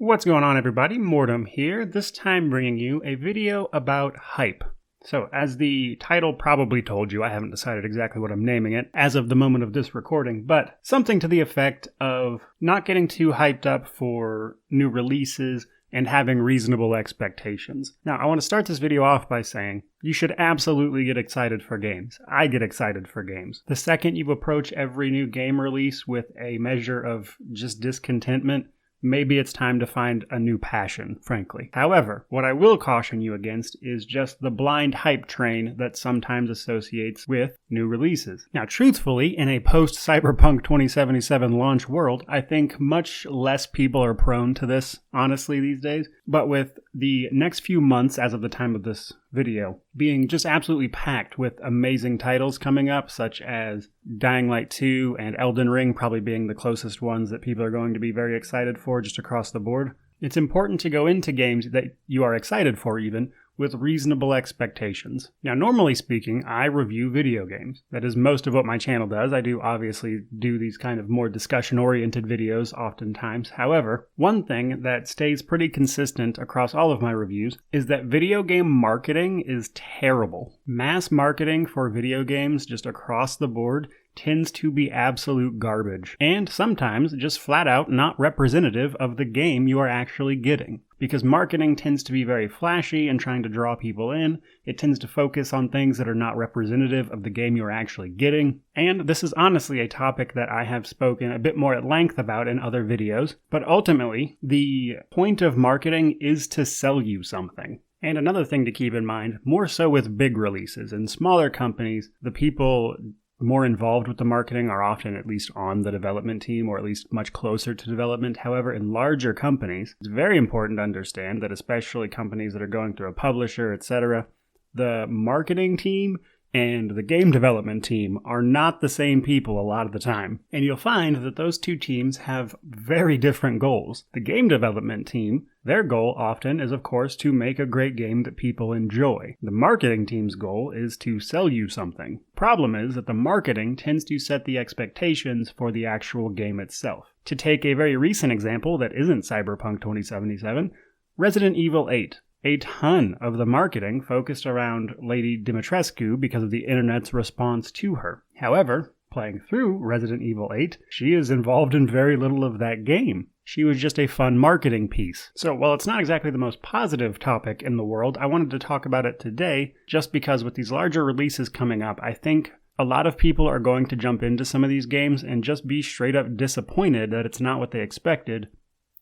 What's going on, everybody? Mortem here, this time bringing you a video about hype. So, as the title probably told you, I haven't decided exactly what I'm naming it as of the moment of this recording, but something to the effect of not getting too hyped up for new releases and having reasonable expectations. Now, I want to start this video off by saying you should absolutely get excited for games. I get excited for games. The second you approach every new game release with a measure of just discontentment, maybe it's time to find a new passion, frankly. However, what I will caution you against is just the blind hype train that sometimes associates with new releases. Now, truthfully, in a post-Cyberpunk 2077 launch world, I think much less people are prone to this, honestly, these days. But with the next few months, as of the time of this video, being just absolutely packed with amazing titles coming up, such as Dying Light 2 and Elden Ring probably being the closest ones that people are going to be very excited for just across the board, it's important to go into games that you are excited for even with reasonable expectations. Now, normally speaking, I review video games. That is most of what my channel does. I do obviously do these kind of more discussion-oriented videos oftentimes. However, one thing that stays pretty consistent across all of my reviews is that video game marketing is terrible. Mass marketing for video games just across the board tends to be absolute garbage, and sometimes just flat out not representative of the game you are actually getting. Because marketing tends to be very flashy and trying to draw people in, it tends to focus on things that are not representative of the game you're actually getting. And this is honestly a topic that I have spoken a bit more at length about in other videos, but ultimately, the point of marketing is to sell you something. And another thing to keep in mind, more so with big releases. In smaller companies, the people more involved with the marketing are often at least on the development team, or at least much closer to development. However, in larger companies, it's very important to understand that especially companies that are going through a publisher, etc., the marketing team and the game development team are not the same people a lot of the time. And you'll find that those two teams have very different goals. The game development team, their goal often is, of course, to make a great game that people enjoy. The marketing team's goal is to sell you something. Problem is that the marketing tends to set the expectations for the actual game itself. To take a very recent example that isn't Cyberpunk 2077, Resident Evil 8. A ton of the marketing focused around Lady Dimitrescu because of the internet's response to her. However, playing through Resident Evil 8, she is involved in very little of that game. She was just a fun marketing piece. So while it's not exactly the most positive topic in the world, I wanted to talk about it today just because with these larger releases coming up, I think a lot of people are going to jump into some of these games and just be straight up disappointed that it's not what they expected,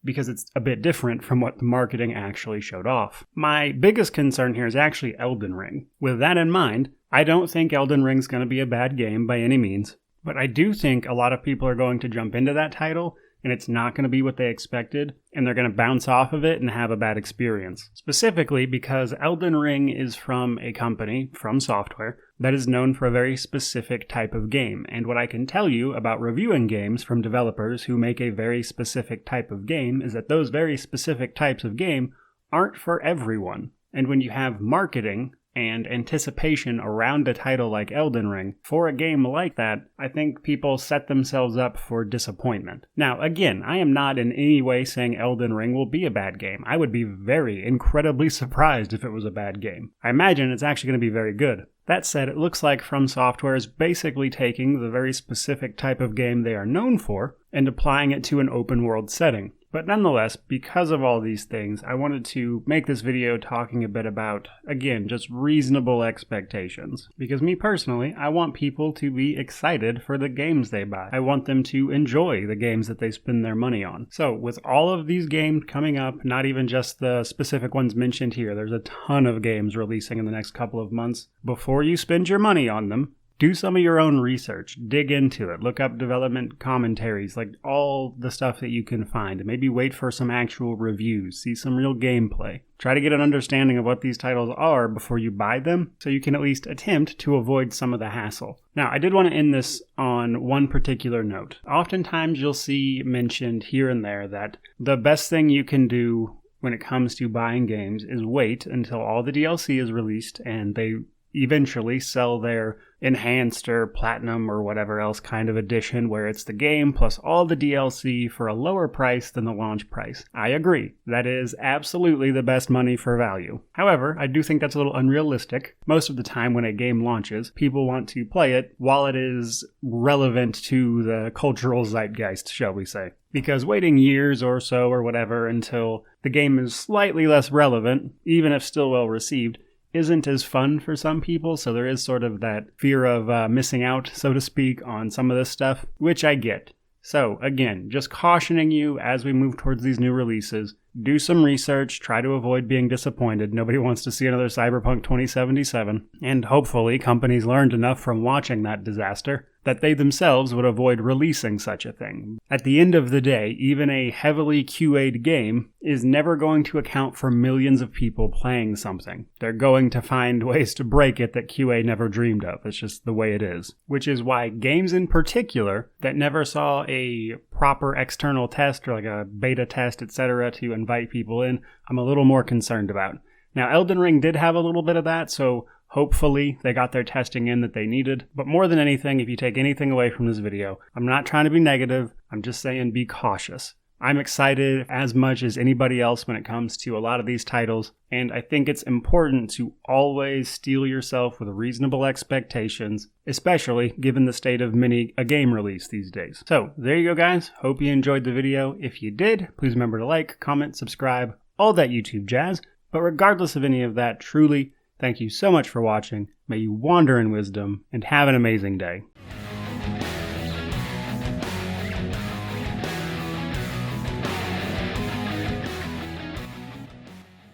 because it's a bit different from what the marketing actually showed off. My biggest concern here is actually Elden Ring. With that in mind, I don't think Elden Ring's going to be a bad game by any means, but I do think a lot of people are going to jump into that title and it's not going to be what they expected, and they're going to bounce off of it and have a bad experience. Specifically because Elden Ring is from a company, From Software, that is known for a very specific type of game. And what I can tell you about reviewing games from developers who make a very specific type of game is that those very specific types of game aren't for everyone. And when you have marketing and anticipation around a title like Elden Ring, for a game like that, I think people set themselves up for disappointment. Now, again, I am not in any way saying Elden Ring will be a bad game. I would be incredibly surprised if it was a bad game. I imagine it's actually going to be very good. That said, it looks like From Software is basically taking the very specific type of game they are known for and applying it to an open world setting. But nonetheless, because of all these things, I wanted to make this video talking a bit about, again, just reasonable expectations. Because me personally, I want people to be excited for the games they buy. I want them to enjoy the games that they spend their money on. So with all of these games coming up, not even just the specific ones mentioned here, there's a ton of games releasing in the next couple of months. Before you spend your money on them, do some of your own research, dig into it, look up development commentaries, like all the stuff that you can find. Maybe wait for some actual reviews, see some real gameplay. Try to get an understanding of what these titles are before you buy them, so you can at least attempt to avoid some of the hassle. Now, I did want to end this on one particular note. Oftentimes you'll see mentioned here and there that the best thing you can do when it comes to buying games is wait until all the DLC is released and they eventually sell their enhanced or platinum or whatever else kind of edition where it's the game plus all the DLC for a lower price than the launch price. I agree. That is absolutely the best money for value. However, I do think that's a little unrealistic. Most of the time when a game launches, people want to play it while it is relevant to the cultural zeitgeist, shall we say. Because waiting years or so or whatever until the game is slightly less relevant, even if still well received, isn't as fun for some people, so there is sort of that fear of missing out, so to speak, on some of this stuff, which I get. So, again, just cautioning you as we move towards these new releases, do some research, try to avoid being disappointed. Nobody wants to see another Cyberpunk 2077, and hopefully companies learned enough from watching that disaster that they themselves would avoid releasing such a thing. At the end of the day, even a heavily QA'd game is never going to account for millions of people playing something. They're going to find ways to break it that QA never dreamed of. It's just the way it is. Which is why games in particular that never saw a proper external test or like a beta test, etc., to invite people in, I'm a little more concerned about. Now, Elden Ring did have a little bit of that, so hopefully they got their testing in that they needed. But more than anything, if you take anything away from this video, I'm not trying to be negative, I'm just saying be cautious. I'm excited as much as anybody else when it comes to a lot of these titles, and I think it's important to always steel yourself with reasonable expectations, especially given the state of many a game release these days. So, there you go guys, hope you enjoyed the video. If you did, please remember to like, comment, subscribe, all that YouTube jazz. But regardless of any of that, truly, thank you so much for watching. May you wander in wisdom and have an amazing day.